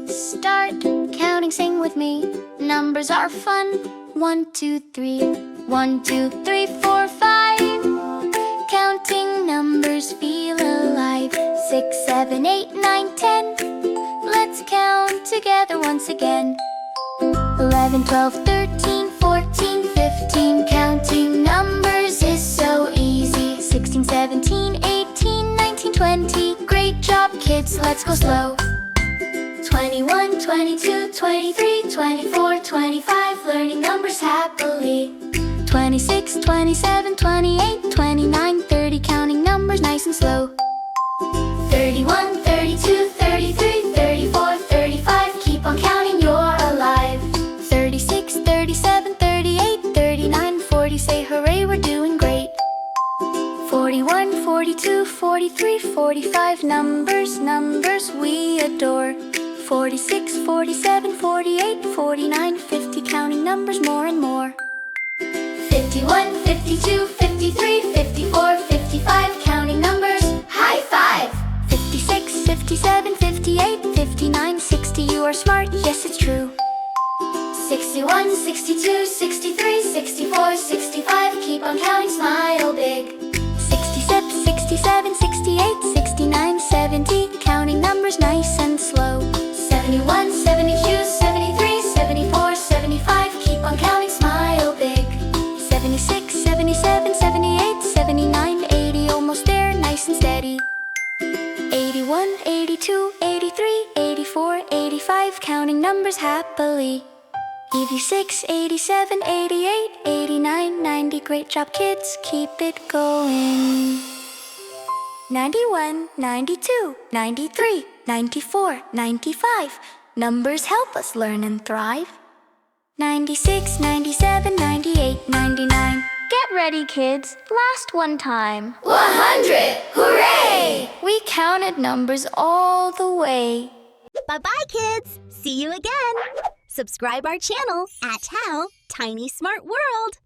Start counting, sing with me. Numbers are fun. 1, 2, 3. 1, 2, 3, 4, 5. Counting numbers feel alive. 6, 7, 8, 9, 10. Let's count together once again. 11, 12, 13, 14, 15. Counting numbers is so easy. 16, 17, 18, 19, 20. Great job, kids, let's go slow. 21, 22, 23, 24, 25. Learning numbers happily. 26, 27, 28, 29, 30. Counting numbers nice and slow. 31, 32, 33, 34, 35. Keep on counting, you're alive. 36, 37, 38, 39, 40. Say hooray, we're doing great. 41, 42, 43, 45. Numbers, numbers we adore. 46, 47, 48, 49, 50. Counting numbers more and more. 51, 52, 53, 54, 55. Counting numbers, high five. 56, 57, 58, 59, 60. You are smart, yes it's true. 61, 62, 63, 64, 65. Keep on counting, smile big. 67, 67, 68, 69, 70. Counting numbers nice and slow. 71, 72, 73, 74, 75. Keep on counting, smile big. 76, 77, 78, 79, 80. Almost there, nice and steady. 81, 82, 83, 84, 85. Counting numbers happily. 86, 87, 88, 89, 90. Great job, kids, keep it going. 91, 92, 93, 94, 95. Numbers help us learn and thrive. 96, 97, 98, 99. Get ready, kids. Last one time. 100! Hooray! We counted numbers all the way. Bye-bye, kids. See you again. Subscribe our channel at How Tiny Smart World.